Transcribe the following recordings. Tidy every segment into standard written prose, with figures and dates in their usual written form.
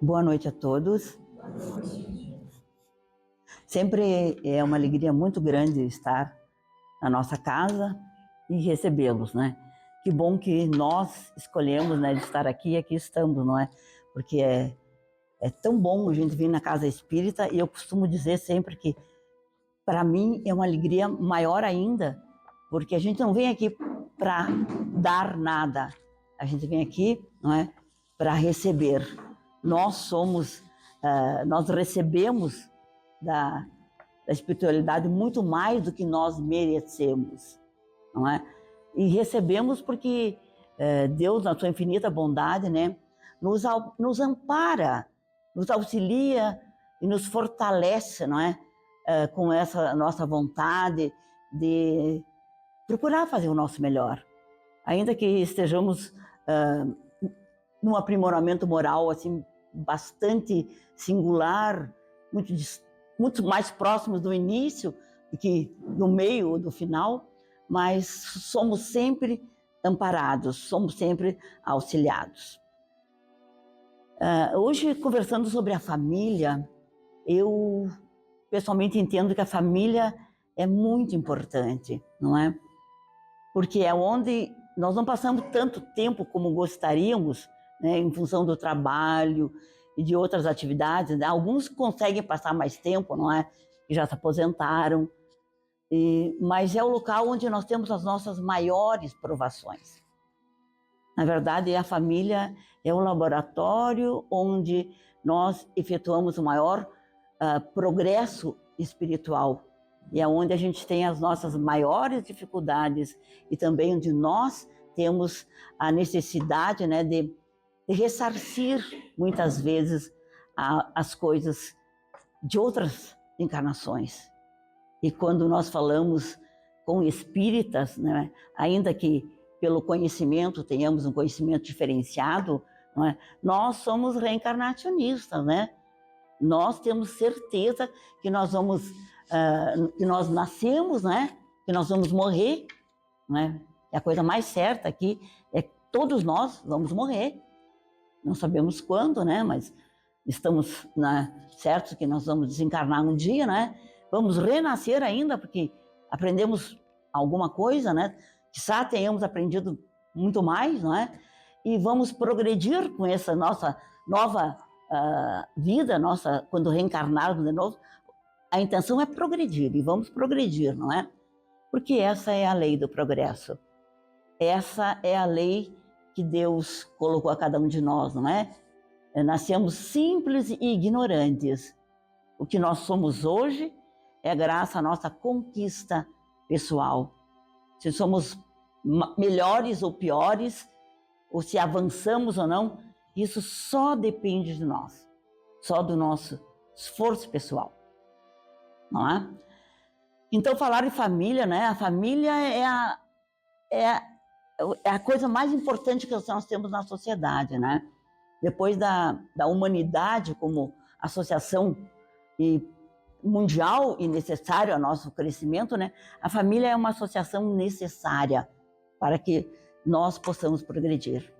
Boa noite a todos. Sempre é uma alegria muito grande estar na nossa casa e recebê-los, né? Que bom que nós escolhemos, né, de estar aqui e aqui estamos, não é? Porque é tão bom a gente vir na casa espírita e eu costumo dizer sempre que para mim é uma alegria maior ainda, porque a gente não vem aqui para dar nada, a gente vem aqui, não é, para receber. Nós recebemos da espiritualidade muito mais do que nós merecemos, não é? E recebemos porque Deus, na sua infinita bondade, né, nos ampara, nos auxilia e nos fortalece, não é? Com essa nossa vontade de procurar fazer o nosso melhor. Ainda que estejamos num aprimoramento moral assim bastante singular, muito mais próximos do início do que do meio ou do final, mas somos sempre amparados, somos sempre auxiliados. Hoje, conversando sobre a família, eu pessoalmente entendo que a família é muito importante, não é? Porque é onde nós não passamos tanto tempo como gostaríamos, né, em função do trabalho e de outras atividades, né? Alguns conseguem passar mais tempo, não é? Que já se aposentaram, mas é o local onde nós temos as nossas maiores provações. Na verdade, a família é o laboratório onde nós efetuamos o maior progresso espiritual. E é onde a gente tem as nossas maiores dificuldades e também onde nós temos a necessidade, né, de ressarcir muitas vezes as coisas de outras encarnações. E quando nós falamos com espíritas, né, ainda que pelo conhecimento tenhamos um conhecimento diferenciado, não é? Nós somos reencarnacionistas, né? Nós temos certeza que nós vamos, que nós nascemos, né? Que nós vamos morrer, né? E a coisa mais certa aqui é que todos nós vamos morrer. Não sabemos quando, né? Mas estamos, né, certos que nós vamos desencarnar um dia, né? Vamos renascer ainda, porque aprendemos alguma coisa, né? Quizá tenhamos aprendido muito mais, não é? E vamos progredir com essa nossa nova vida, quando reencarnarmos de novo. A intenção é progredir, e vamos progredir, não é? Porque essa é a lei do progresso. Essa é a lei que Deus colocou a cada um de nós, não é? Nascemos simples e ignorantes. O que nós somos hoje é graças à nossa conquista pessoal. Se somos melhores ou piores, ou se avançamos ou não, isso só depende de nós, só do nosso esforço pessoal, não é? Então, falar em família, né? A família é a coisa mais importante que nós temos na sociedade, né? Depois da humanidade como associação mundial e necessário ao nosso crescimento, né? A família é uma associação necessária para que nós possamos progredir.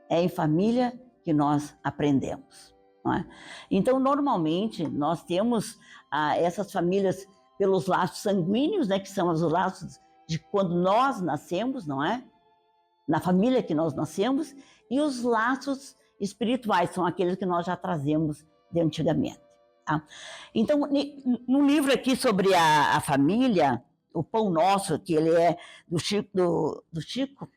É em família que nós aprendemos, não é? Então, normalmente, nós temos essas famílias pelos laços sanguíneos, né? Que são os laços de quando nós nascemos, não é? Na família que nós nascemos, e os laços espirituais são aqueles que nós já trazemos de antigamente. Tá? Então, no livro aqui sobre a família, o Pão Nosso, que ele é do Chico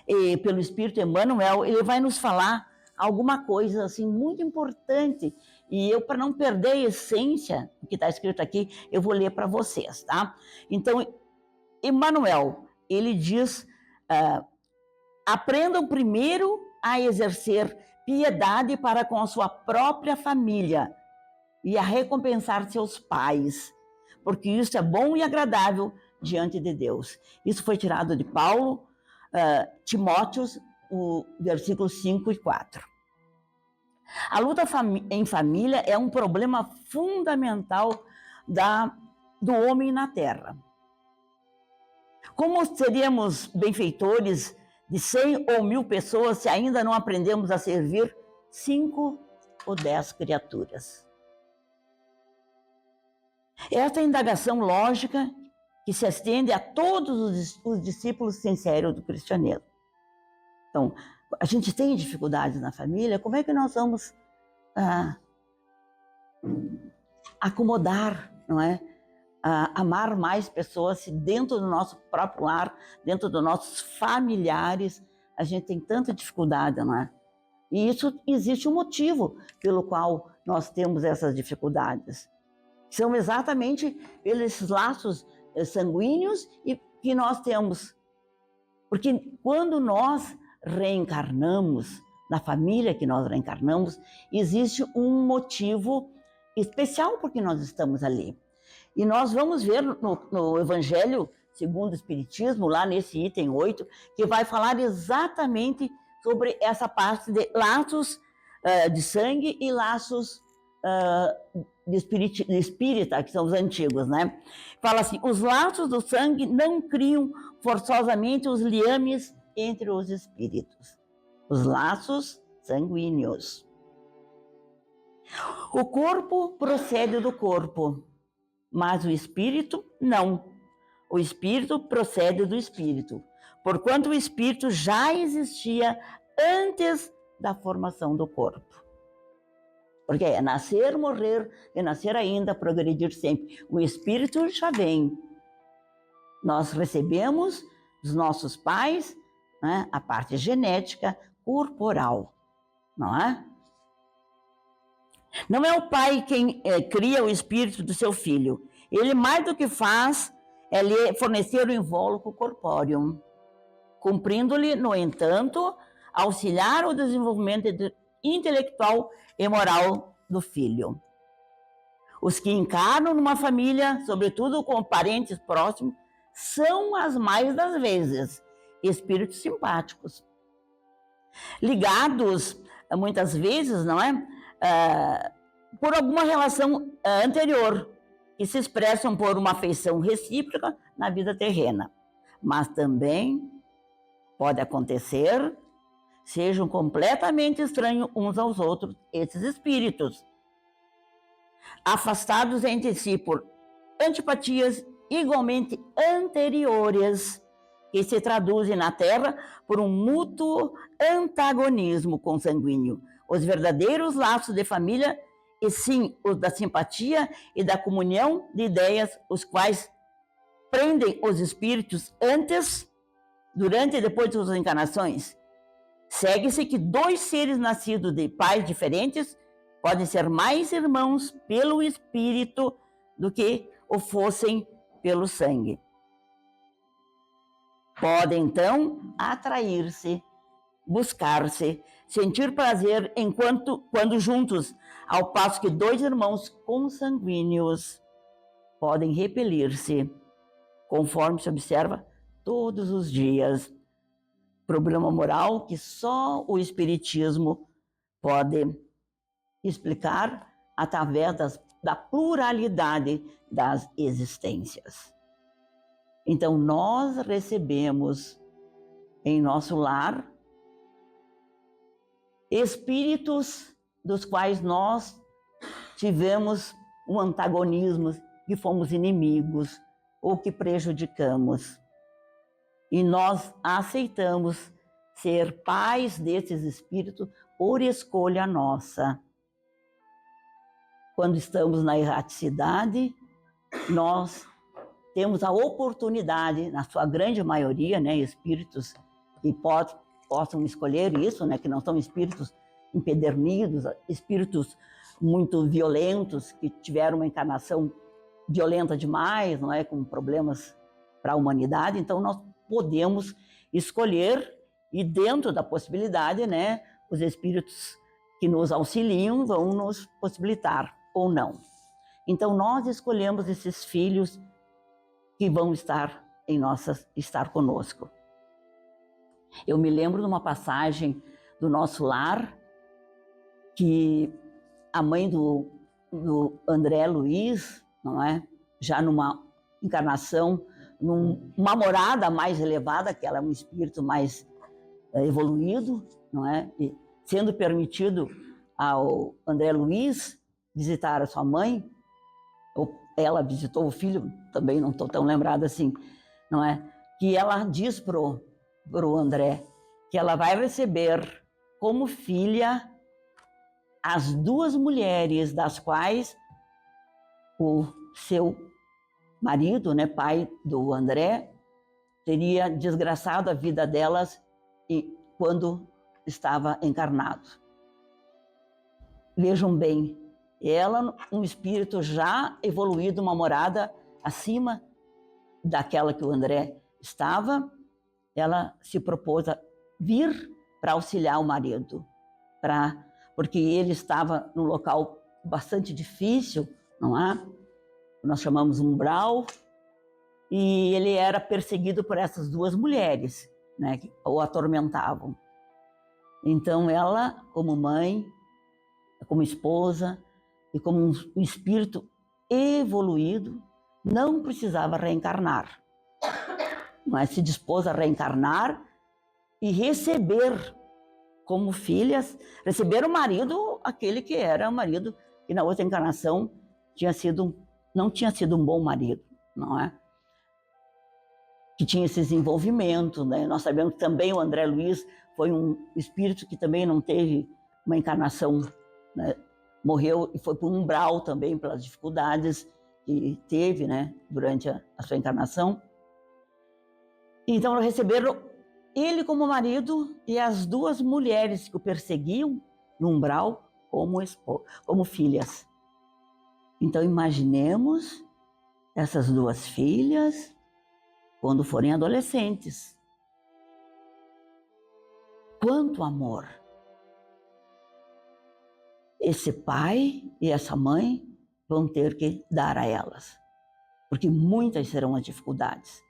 e pelo Espírito Emmanuel, ele vai nos falar alguma coisa assim muito importante. E eu, para não perder a essência do que está escrito aqui, eu vou ler para vocês, tá? Então, Emmanuel, ele diz: aprendam primeiro a exercer piedade para com a sua própria família e a recompensar seus pais, porque isso é bom e agradável diante de Deus. Isso foi tirado de Paulo, Timóteos, o versículos 5 e 4. A luta em família é um problema fundamental do homem na Terra. Como seríamos benfeitores de 100 ou 1000 pessoas se ainda não aprendemos a servir 5 ou 10 criaturas. Esta indagação lógica que se estende a todos os discípulos sinceros do cristianismo. Então, a gente tem dificuldades na família, como é que nós vamos acomodar, não é? Amar mais pessoas se dentro do nosso próprio lar, dentro dos nossos familiares, a gente tem tanta dificuldade, não é? E isso existe um motivo pelo qual nós temos essas dificuldades. São exatamente pelos laços sanguíneos que nós temos. Porque quando nós reencarnamos, na família que nós reencarnamos, existe um motivo especial porque nós estamos ali. E nós vamos ver no Evangelho segundo o Espiritismo, lá nesse item 8, que vai falar exatamente sobre essa parte de laços de sangue e laços de espírita, que são os antigos, né? Fala assim, os laços do sangue não criam forçosamente os liames entre os espíritos. Os laços sanguíneos. O corpo procede do corpo, mas o espírito não. O espírito procede do espírito, porquanto o espírito já existia antes da formação do corpo. Porque é nascer, morrer, renascer ainda, progredir sempre. O espírito já vem. Nós recebemos dos nossos pais, né, a parte genética corporal, não é? Não é o pai quem cria o espírito do seu filho. Ele mais do que faz é lhe fornecer o invólucro corpóreo, cumprindo-lhe, no entanto, auxiliar o desenvolvimento intelectual e moral do filho. Os que encarnam numa família, sobretudo com parentes próximos, são as mais das vezes espíritos simpáticos, ligados muitas vezes, não é, por alguma relação anterior, que se expressam por uma afeição recíproca na vida terrena, mas também pode acontecer sejam completamente estranhos uns aos outros, esses espíritos, afastados entre si por antipatias igualmente anteriores, que se traduzem na Terra por um mútuo antagonismo consanguíneo. Os verdadeiros laços de família, e sim os da simpatia e da comunhão de ideias, os quais prendem os espíritos antes, durante e depois de suas encarnações. Segue-se que dois seres nascidos de pais diferentes podem ser mais irmãos pelo espírito do que o fossem pelo sangue. Podem, então, atrair-se, buscar-se, sentir prazer quando juntos, ao passo que dois irmãos consanguíneos podem repelir-se, conforme se observa todos os dias. Problema moral que só o Espiritismo pode explicar através da pluralidade das existências. Então, nós recebemos em nosso lar espíritos dos quais nós tivemos um antagonismo, que fomos inimigos ou que prejudicamos. E nós aceitamos ser pais desses espíritos por escolha nossa. Quando estamos na erraticidade, nós temos a oportunidade, na sua grande maioria, né, espíritos que possam escolher isso, né, que não são espíritos empedernidos, espíritos muito violentos, que tiveram uma encarnação violenta demais, não é, com problemas para a humanidade. Então, nós podemos escolher, e dentro da possibilidade, né, os espíritos que nos auxiliam vão nos possibilitar ou não. Então, nós escolhemos esses filhos que vão estar conosco. Eu me lembro de uma passagem do nosso lar, que a mãe do André Luiz, não é, já numa encarnação, numa morada mais elevada, que ela é um espírito mais evoluído, não é? E sendo permitido ao André Luiz visitar a sua mãe, ela visitou o filho, também não estou tão lembrada assim, não é? Que ela diz pro André que ela vai receber como filha as duas mulheres das quais o seu marido, né, pai do André, teria desgraçado a vida delas quando estava encarnado. Vejam bem, ela, um espírito já evoluído, uma morada acima daquela que o André estava, ela se propôs a vir para auxiliar o marido, porque ele estava num local bastante difícil, não é? Nós chamamos umbral, e ele era perseguido por essas duas mulheres, né, que o atormentavam. Então ela, como mãe, como esposa e como um espírito evoluído, não precisava reencarnar, mas se dispôs a reencarnar e receber como filhas, receber o marido, aquele que era o marido que na outra encarnação não tinha sido um bom marido, não é? Que tinha esse desenvolvimento, né? Nós sabemos que também o André Luiz foi um espírito que também não teve uma encarnação, né? Morreu e foi para um umbral também, pelas dificuldades que teve, né, durante a sua encarnação. Então receberam ele como marido e as duas mulheres que o perseguiam no umbral como filhas. Então imaginemos essas duas filhas quando forem adolescentes. Quanto amor esse pai e essa mãe vão ter que dar a elas, porque muitas serão as dificuldades.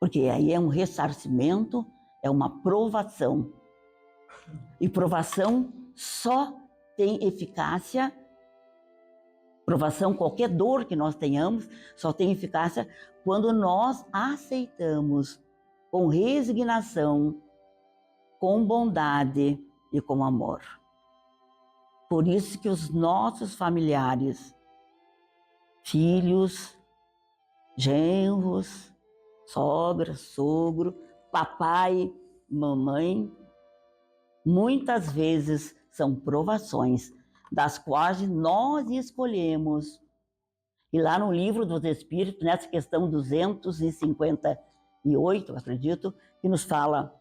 Porque aí é um ressarcimento, é uma provação. E provação só tem eficácia, provação, qualquer dor que nós tenhamos, só tem eficácia quando nós aceitamos com resignação, com bondade e com amor. Por isso que os nossos familiares, filhos, genros, sogra, sogro, papai, mamãe, muitas vezes são provações das quais nós escolhemos. E lá no Livro dos Espíritos, nessa questão 258, acredito, que nos fala,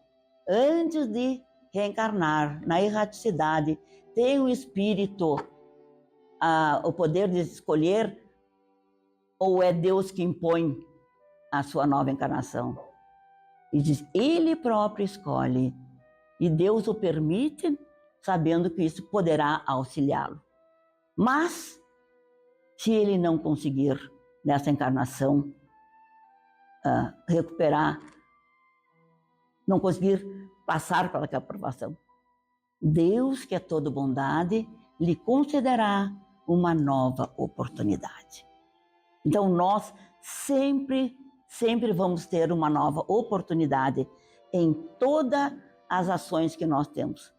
antes de reencarnar na erraticidade, tem o espírito o poder de escolher, ou é Deus que impõe a sua nova encarnação? E diz, ele próprio escolhe, e Deus o permite, sabendo que isso poderá auxiliá-lo. Mas, se ele não conseguir, nessa encarnação, recuperar, não conseguir passar pela aprovação, Deus, que é todo bondade, lhe concederá uma nova oportunidade. Então nós sempre vamos ter uma nova oportunidade em todas as ações que nós temos.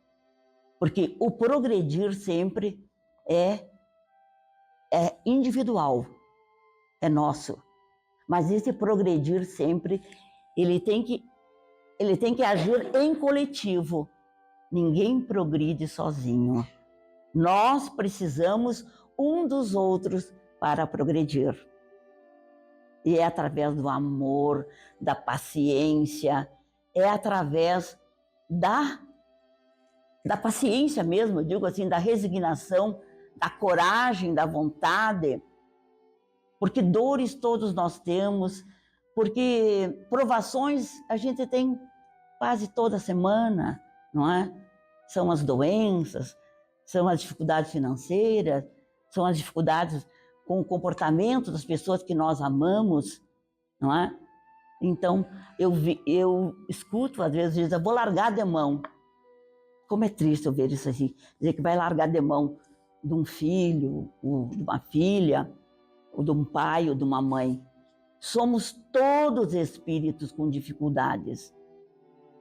Porque o progredir sempre é individual, é nosso. Mas esse progredir sempre, ele tem que agir em coletivo. Ninguém progride sozinho. Nós precisamos um dos outros para progredir. E é através do amor, da paciência, é através da paciência mesmo, eu digo assim, da resignação, da coragem, da vontade, porque dores todos nós temos, porque provações a gente tem quase toda semana, não é? São as doenças, são as dificuldades financeiras, são as dificuldades com o comportamento das pessoas que nós amamos, não é? Então, eu escuto às vezes, dizer, eu vou largar de mão. Como é triste eu ver isso assim, dizer que vai largar de mão de um filho, ou de uma filha, ou de um pai, ou de uma mãe. Somos todos espíritos com dificuldades.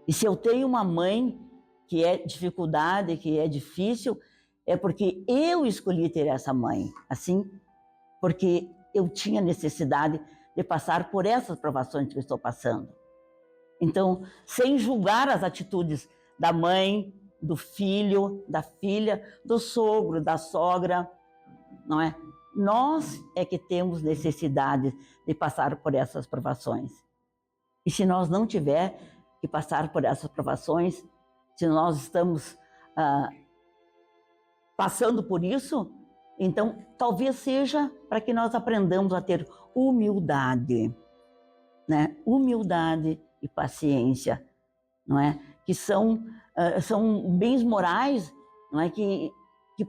E se eu tenho uma mãe que é dificuldade, que é difícil, é porque eu escolhi ter essa mãe, assim, porque eu tinha necessidade de passar por essas provações que eu estou passando. Então, sem julgar as atitudes da mãe, do filho, da filha, do sogro, da sogra, não é? Nós é que temos necessidade de passar por essas provações. E se nós não tiver que passar por essas provações, se nós estamos passando por isso, então talvez seja para que nós aprendamos a ter humildade, né? Humildade e paciência, não é? Que são bens morais, não é? Que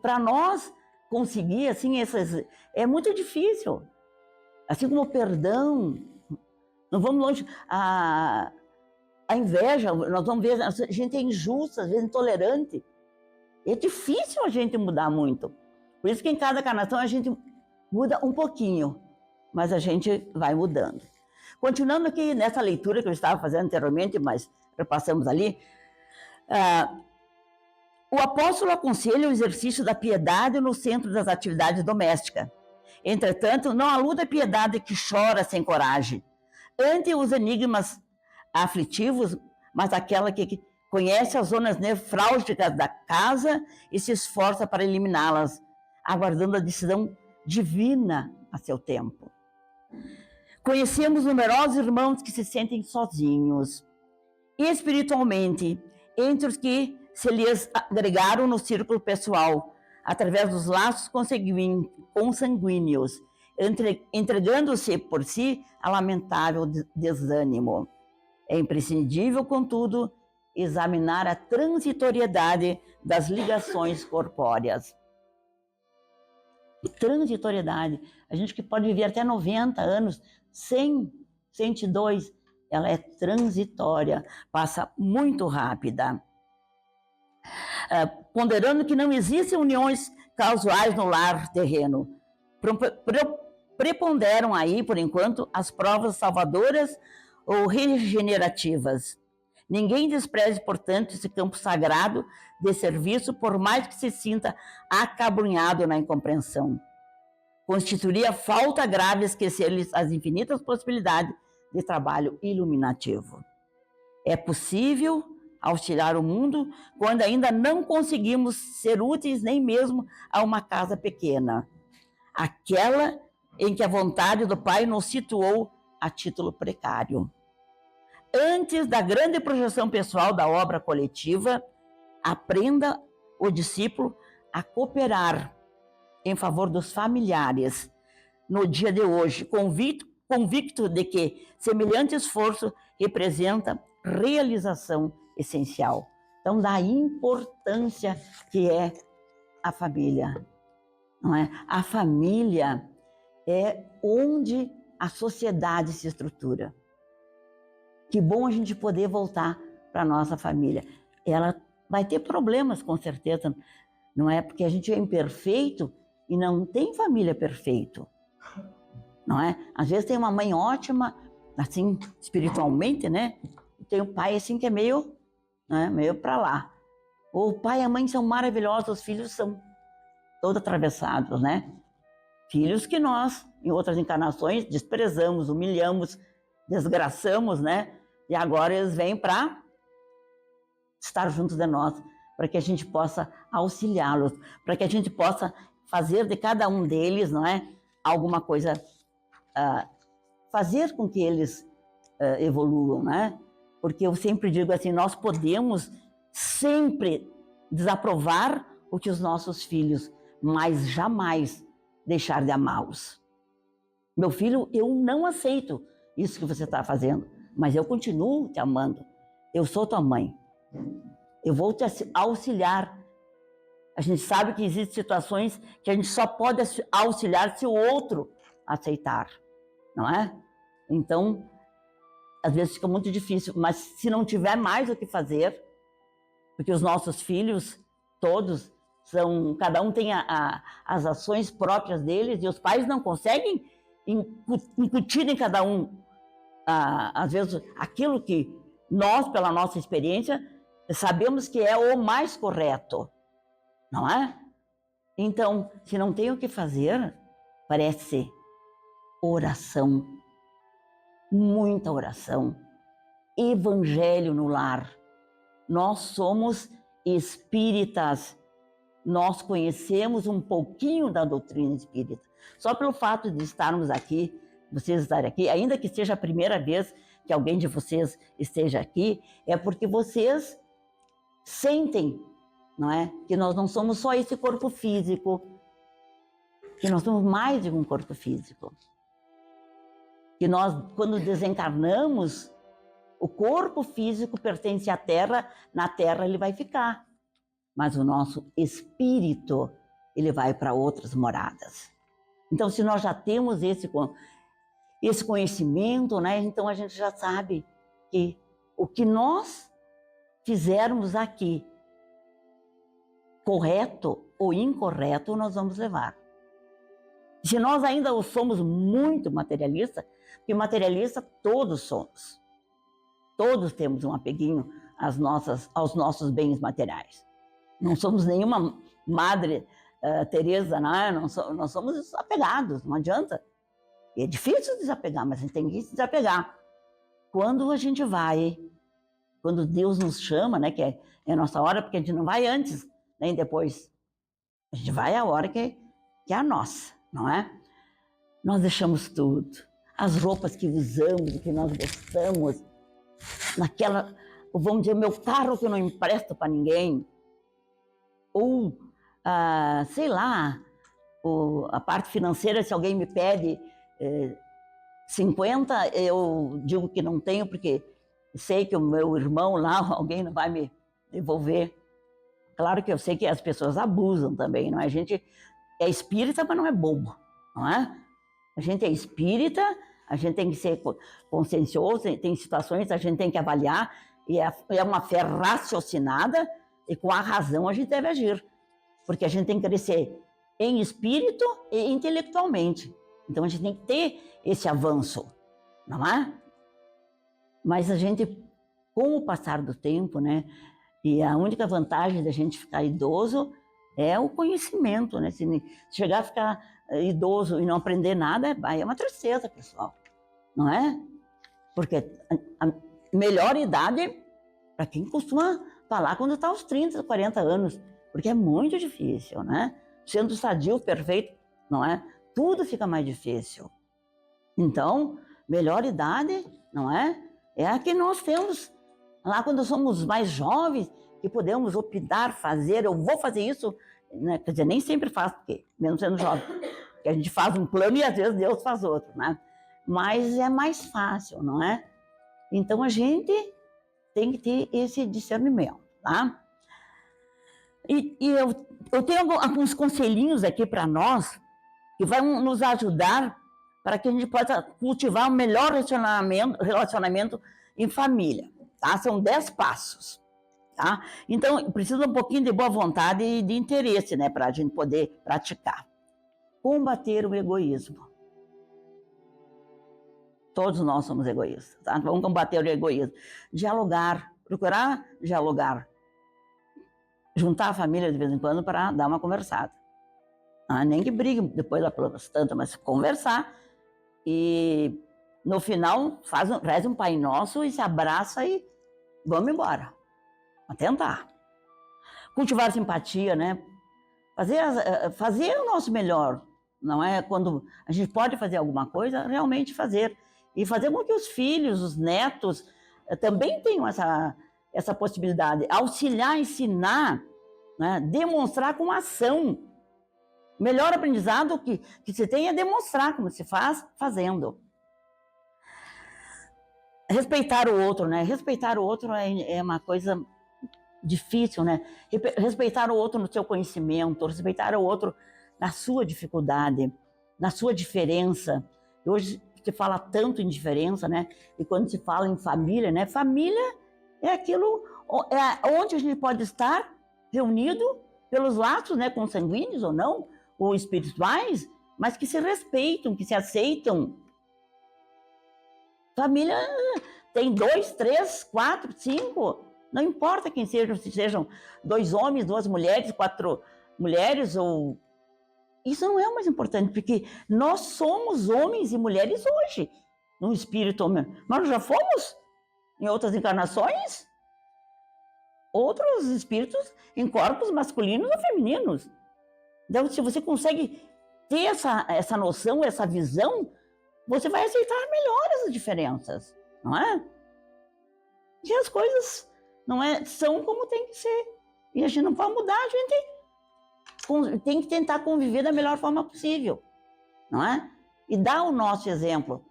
para nós conseguir assim é muito difícil. Assim como o perdão, não vamos longe, a inveja, nós vamos ver, a gente é injusta, às vezes intolerante. É difícil a gente mudar muito. Por isso que em cada encarnação a gente muda um pouquinho, mas a gente vai mudando. Continuando aqui nessa leitura que eu estava fazendo anteriormente, mas repassamos ali, o apóstolo aconselha o exercício da piedade no centro das atividades domésticas. Entretanto, não há luta piedade que chora sem coragem, ante os enigmas aflitivos, mas aquela que conhece as zonas nefrálgicas da casa e se esforça para eliminá-las, aguardando a decisão divina a seu tempo. Conhecemos numerosos irmãos que se sentem sozinhos, espiritualmente, entre os que se lhes agregaram no círculo pessoal, através dos laços consanguíneos, entregando-se por si a lamentável desânimo. É imprescindível, contudo, examinar a transitoriedade das ligações corpóreas. Transitoriedade. A gente que pode viver até 90 anos, 100, 102, ela é transitória, passa muito rápida. Ponderando que não existem uniões causais no lar terreno, preponderam aí, por enquanto, as provas salvadoras ou regenerativas. Ninguém despreze, portanto, esse campo sagrado de serviço, por mais que se sinta acabrunhado na incompreensão. Constituiria falta grave esquecer-lhes as infinitas possibilidades de trabalho iluminativo. É possível auxiliar o mundo quando ainda não conseguimos ser úteis nem mesmo a uma casa pequena, aquela em que a vontade do Pai nos situou a título precário. Antes da grande projeção pessoal da obra coletiva, aprenda o discípulo a cooperar em favor dos familiares no dia de hoje, convicto de que semelhante esforço representa realização essencial. Então, da importância que é a família, não é? A família é onde a sociedade se estrutura. Que bom a gente poder voltar para a nossa família. Ela vai ter problemas, com certeza, não é? Porque a gente é imperfeito e não tem família perfeita, não é? Às vezes tem uma mãe ótima, assim, espiritualmente, né? E tem um pai, assim, que é meio, né, meio para lá. Ou o pai e a mãe são maravilhosos, os filhos são todos atravessados, né? Filhos que nós, em outras encarnações, desprezamos, humilhamos, desgraçamos, né? E agora eles vêm para estar juntos de nós, para que a gente possa auxiliá-los, para que a gente possa fazer de cada um deles, não é? Alguma coisa, fazer com que eles evoluam, né? Porque eu sempre digo assim, nós podemos sempre desaprovar o que os nossos filhos, mas jamais deixar de amá-los. Meu filho, eu não aceito isso que você está fazendo, mas eu continuo te amando. Eu sou tua mãe. Eu vou te auxiliar. A gente sabe que existem situações que a gente só pode auxiliar se o outro aceitar, não é? Então, às vezes fica muito difícil, mas se não tiver mais o que fazer, porque os nossos filhos, todos, cada um tem as ações próprias deles e os pais não conseguem incutir em cada um, às vezes, aquilo que nós, pela nossa experiência, sabemos que é o mais correto, não é? Então, se não tem o que fazer, parece oração, muita oração, evangelho no lar. Nós somos espíritas, nós conhecemos um pouquinho da doutrina espírita. Só pelo fato de estarmos aqui, vocês estarem aqui, ainda que seja a primeira vez que alguém de vocês esteja aqui, é porque vocês sentem, não é? Que nós não somos só esse corpo físico, que nós somos mais de um corpo físico. Que nós, quando desencarnamos, o corpo físico pertence à Terra, na Terra ele vai ficar. Mas o nosso espírito, ele vai para outras moradas. Então, se nós já temos esse conhecimento, né, então a gente já sabe que o que nós fizermos aqui, correto ou incorreto, nós vamos levar. Se nós ainda somos muito materialistas, porque materialista todos somos. Todos temos um apeguinho aos nossos bens materiais. Não somos nenhuma Madre Teresa, nós somos apegados, não adianta. E é difícil desapegar, mas a gente tem que se desapegar. Quando a gente vai, quando Deus nos chama, né, que é a nossa hora, porque a gente não vai antes, nem depois. A gente vai a hora que é a nossa, não é? Nós deixamos tudo. As roupas que usamos, que nós gostamos, vamos dizer, o meu carro que eu não empresto para ninguém, ou, sei lá, a parte financeira, se alguém me pede 50, eu digo que não tenho, porque sei que o meu irmão lá, alguém não vai me devolver. Claro que eu sei que as pessoas abusam também, não é? A gente é espírita, mas não é bobo, não é? A gente é espírita, a gente tem que ser consciencioso, tem situações que a gente tem que avaliar, e é uma fé raciocinada, e com a razão a gente deve agir, porque a gente tem que crescer em espírito e intelectualmente. Então a gente tem que ter esse avanço, não é? Mas a gente, com o passar do tempo, né, e a única vantagem da gente ficar idoso é o conhecimento, né? Se chegar a ficar idoso e não aprender nada, aí é uma tristeza, pessoal, não é? Porque a melhor idade para quem costuma falar quando está aos 30, 40 anos, porque é muito difícil, né? Sendo sadio, perfeito, não é? Tudo fica mais difícil. Então, melhor idade, não é? É a que nós temos lá quando somos mais jovens, que podemos optar, fazer, eu vou fazer isso, né? Quer dizer, nem sempre faço, porque, mesmo sendo jovem, porque a gente faz um plano e às vezes Deus faz outro, né? Mas é mais fácil, não é? Então a gente tem que ter esse discernimento, tá? E eu tenho alguns conselhinhos aqui para nós, que vão nos ajudar para que a gente possa cultivar um melhor relacionamento em família, tá? São 10 passos, tá? Então, precisa um pouquinho de boa vontade e de interesse, né, para a gente poder praticar. Combater o egoísmo. Todos nós somos egoístas, tá? Vamos combater o egoísmo. Dialogar, procurar dialogar. Juntar a família de vez em quando para dar uma conversada. Nem que brigue depois da tanto, mas conversar. E no final, reza um Pai Nosso e se abraça e vamos embora. Vamos tentar. Cultivar simpatia, né? Fazer o nosso melhor, não é? Quando a gente pode fazer alguma coisa, realmente fazer. E fazer com que os filhos, os netos, também tenham essa possibilidade. Auxiliar, ensinar, né? Demonstrar com ação. O melhor aprendizado que se tem é demonstrar como se faz, fazendo. Respeitar o outro, né? Respeitar o outro é uma coisa difícil, né? Respeitar o outro no seu conhecimento, respeitar o outro na sua dificuldade, na sua diferença. Hoje se fala tanto em diferença, né? E quando se fala em família, né? Família é aquilo onde a gente pode estar reunido pelos laços, né? Consanguíneos ou não, ou espirituais, mas que se respeitam, que se aceitam. Família tem 2, 3, 4, 5, Não importa quem sejam, se sejam 2 homens, 2 mulheres, 4 mulheres, ou... Isso não é o mais importante, porque nós somos homens e mulheres hoje, no espírito. Nós já fomos em outras encarnações, outros espíritos em corpos masculinos ou femininos. Então, se você consegue ter essa noção, essa visão, você vai aceitar melhor as diferenças, não é? E as coisas, não é, são como tem que ser. E a gente não pode mudar, a gente tem que tentar conviver da melhor forma possível, não é? E dar o nosso exemplo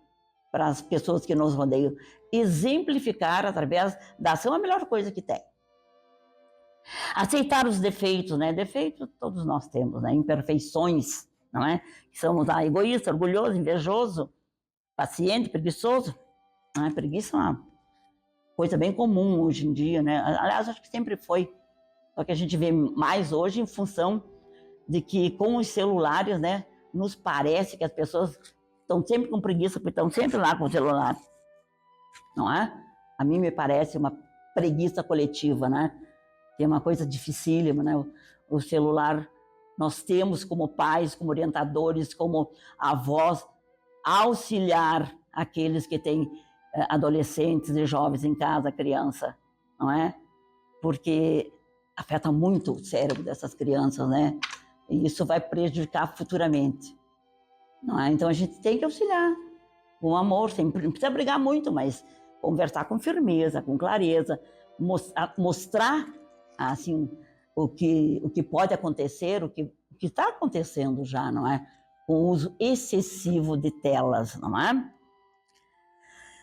para as pessoas que nos rodeiam. Exemplificar através da ação a melhor coisa que tem. Aceitar os defeitos, né? Defeitos todos nós temos, né? Imperfeições, não é? Somos egoísta, orgulhoso, invejoso, paciente, preguiçoso. A preguiça é uma coisa bem comum hoje em dia, né? Aliás, acho que sempre foi. Só que a gente vê mais hoje em função de que com os celulares, né? Nos parece que as pessoas estão sempre com preguiça, porque estão sempre lá com o celular. Não é? A mim me parece uma preguiça coletiva, né? Que é uma coisa dificílima, né? O celular, nós temos como pais, como orientadores, como avós, auxiliar aqueles que têm adolescentes e jovens em casa, criança, não é? Porque afeta muito o cérebro dessas crianças, né? E isso vai prejudicar futuramente, não é? Então a gente tem que auxiliar com amor, sempre, não precisa brigar muito, mas conversar com firmeza, com clareza, mostrar assim o que pode acontecer, o que está acontecendo já, não é? Com o uso excessivo de telas, não é?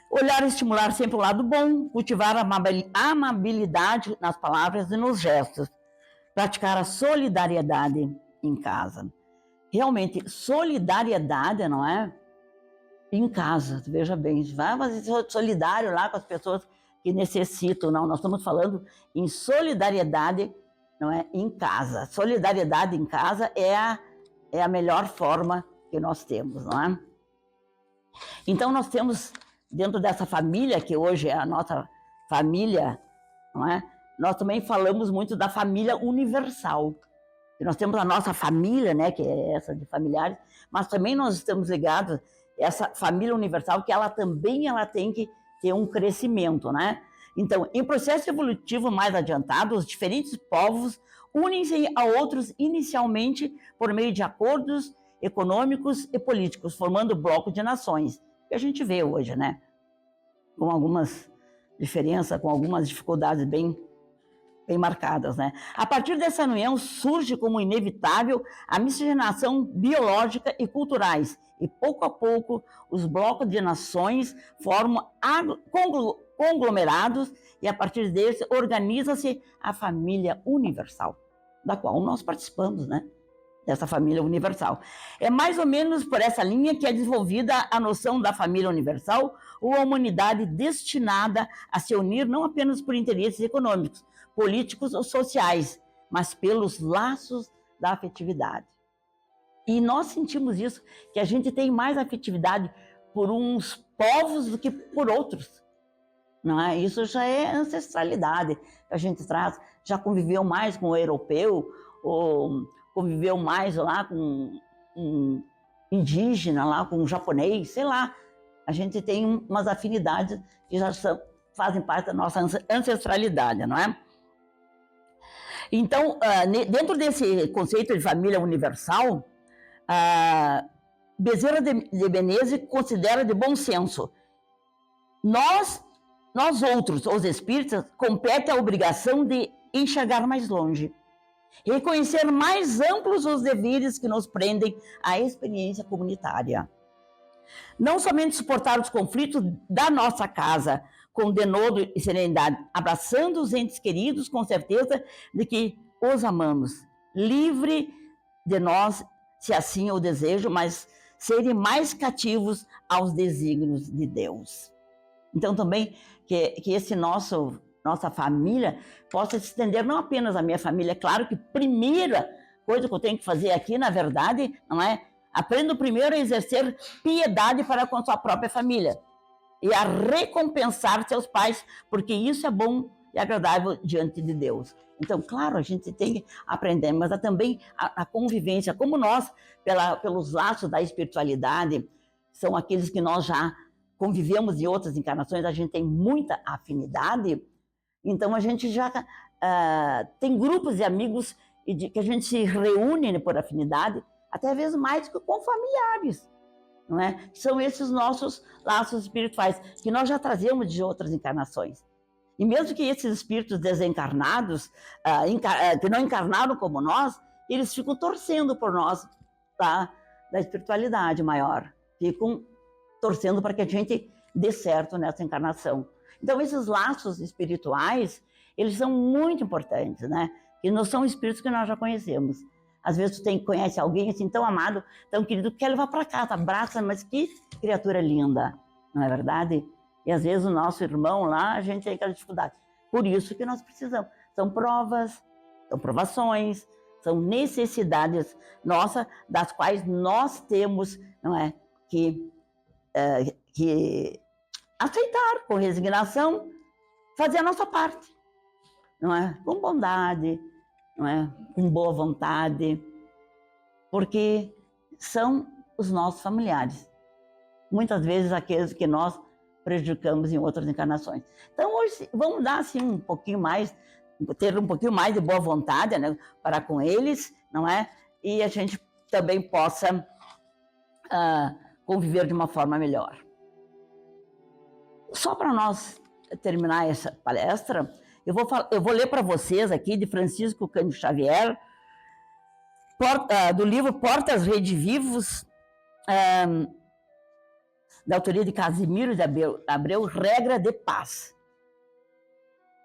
Olhar e estimular sempre o lado bom, cultivar a amabilidade nas palavras e nos gestos, praticar a solidariedade em casa. Realmente, solidariedade, não é? Em casa, veja bem, vai fazer solidário lá com as pessoas que necessitam, não, nós estamos falando em solidariedade, não é? Em casa. Solidariedade em casa é a melhor forma que nós temos, não é? Então nós temos, dentro dessa família, que hoje é a nossa família, não é? Nós também falamos muito da família universal. E nós temos a nossa família, né, que é essa de familiares, mas também nós estamos ligados a essa família universal, que ela também tem que ter um crescimento, né? Então, em processo evolutivo mais adiantado, os diferentes povos unem-se a outros inicialmente por meio de acordos econômicos e políticos, formando bloco de nações, que a gente vê hoje, né? Com algumas diferenças, com algumas dificuldades bem marcadas, né? A partir dessa união surge como inevitável a miscigenação biológica e culturais, e pouco a pouco os blocos de nações formam conglomerados e a partir desse organiza-se a família universal, da qual nós participamos, né? Dessa família universal. É mais ou menos por essa linha que é desenvolvida a noção da família universal, ou a humanidade destinada a se unir não apenas por interesses econômicos, políticos ou sociais, mas pelos laços da afetividade. E nós sentimos isso, que a gente tem mais afetividade por uns povos do que por outros. Não é? Isso já é ancestralidade que a gente traz, já conviveu mais com o europeu, ou conviveu mais lá com um indígena, lá com um japonês, sei lá. A gente tem umas afinidades que já fazem parte da nossa ancestralidade, não é? Então, dentro desse conceito de família universal, Bezerra de Menezes considera de bom senso: nós outros, os espíritas, compete a obrigação de enxergar mais longe, reconhecer mais amplos os deveres que nos prendem à experiência comunitária. Não somente suportar os conflitos da nossa casa com denodo e serenidade, abraçando os entes queridos com certeza de que os amamos, livre de nós, se assim o desejo, mas serem mais cativos aos desígnios de Deus. Então também que esse nossa família possa se estender não apenas à minha família. É claro que a primeira coisa que eu tenho que fazer aqui, na verdade, não é? Aprendo primeiro a exercer piedade para com a sua própria família e a recompensar seus pais, porque isso é bom e agradável diante de Deus. Então, claro, a gente tem que aprender, mas também a convivência, como nós, pelos laços da espiritualidade, são aqueles que nós já convivemos em outras encarnações, a gente tem muita afinidade, então a gente já tem grupos de amigos que a gente se reúne por afinidade, até vezes mais que com familiares, não é? São esses nossos laços espirituais, que nós já trazemos de outras encarnações. E mesmo que esses espíritos desencarnados, que não encarnaram como nós, eles ficam torcendo por nós, tá? Da espiritualidade maior. Ficam torcendo para que a gente dê certo nessa encarnação. Então, esses laços espirituais, eles são muito importantes, né? E não são espíritos que nós já conhecemos. Às vezes tu conhece alguém assim tão amado, tão querido, que quer levar para casa, abraça, mas que criatura linda, não é verdade? E às vezes o nosso irmão lá, a gente tem aquela dificuldade. Por isso que nós precisamos. São provas, são provações, são necessidades nossas, das quais nós temos, não é, que aceitar com resignação, fazer a nossa parte, não é? Com bondade, não é? Com boa vontade, porque são os nossos familiares. Muitas vezes aqueles que nós prejudicamos em outras encarnações. Então hoje vamos dar assim um pouquinho mais, ter um pouquinho mais de boa vontade, né, para com eles, não é? E a gente também possa conviver de uma forma melhor. Só para nós terminar essa palestra, eu vou ler para vocês aqui de Francisco Cândido Xavier, do livro Portas Redivivos, da autoria de Casimiro de Abreu, Regra de Paz,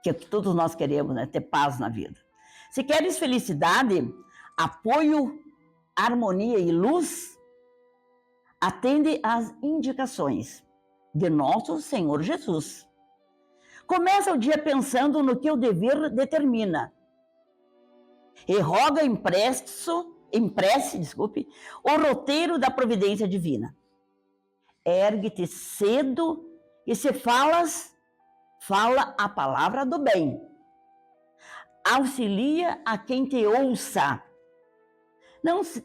que é o que todos nós queremos, né? Ter paz na vida. Se queres felicidade, apoio, harmonia e luz, atende às indicações de nosso Senhor Jesus. Começa o dia pensando no que o dever determina e roga em prece, o roteiro da providência divina. Ergue-te cedo e se falas, fala a palavra do bem. Auxilia a quem te ouça.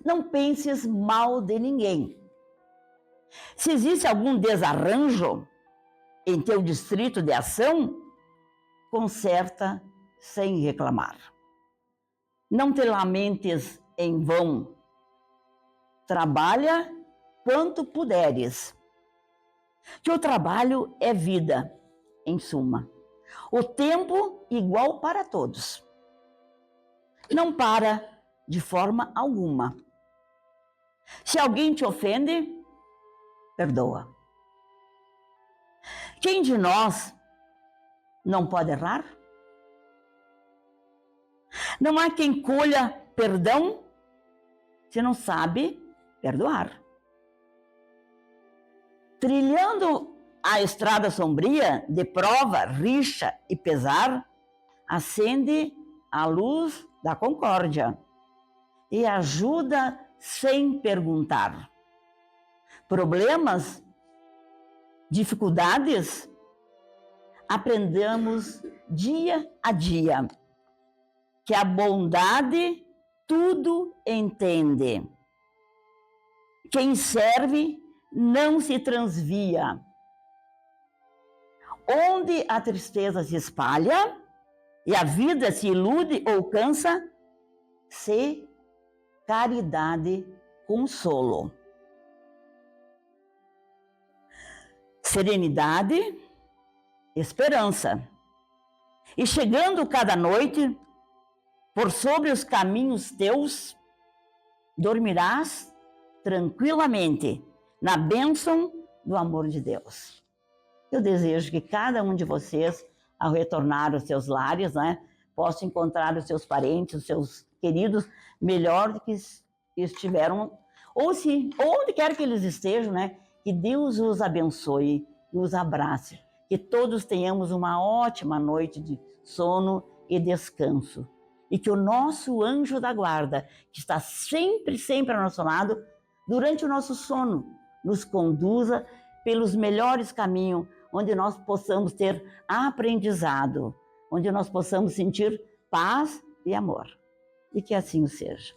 Não penses mal de ninguém. Se existe algum desarranjo em teu distrito de ação, conserta sem reclamar. Não te lamentes em vão. Trabalha quanto puderes. Que o trabalho é vida, em suma. O tempo igual para todos. Não para de forma alguma. Se alguém te ofende, perdoa. Quem de nós não pode errar? Não há quem colha perdão se não sabe perdoar. Trilhando a estrada sombria de prova, rixa e pesar, acende a luz da concórdia e ajuda sem perguntar. Problemas, dificuldades, aprendamos dia a dia que a bondade tudo entende. Quem serve não se transvia. Onde a tristeza se espalha e a vida se ilude ou cansa, se caridade consolo. Serenidade, esperança. E chegando cada noite, por sobre os caminhos teus, dormirás tranquilamente na bênção do amor de Deus. Eu desejo que cada um de vocês, ao retornar aos seus lares, né, possa encontrar os seus parentes, os seus queridos, melhor do que estiveram, ou se onde quer que eles estejam, né, que Deus os abençoe e os abrace. Que todos tenhamos uma ótima noite de sono e descanso. E que o nosso anjo da guarda, que está sempre, sempre ao nosso lado, durante o nosso sono, nos conduza pelos melhores caminhos, onde nós possamos ter aprendizado, onde nós possamos sentir paz e amor. E que assim seja.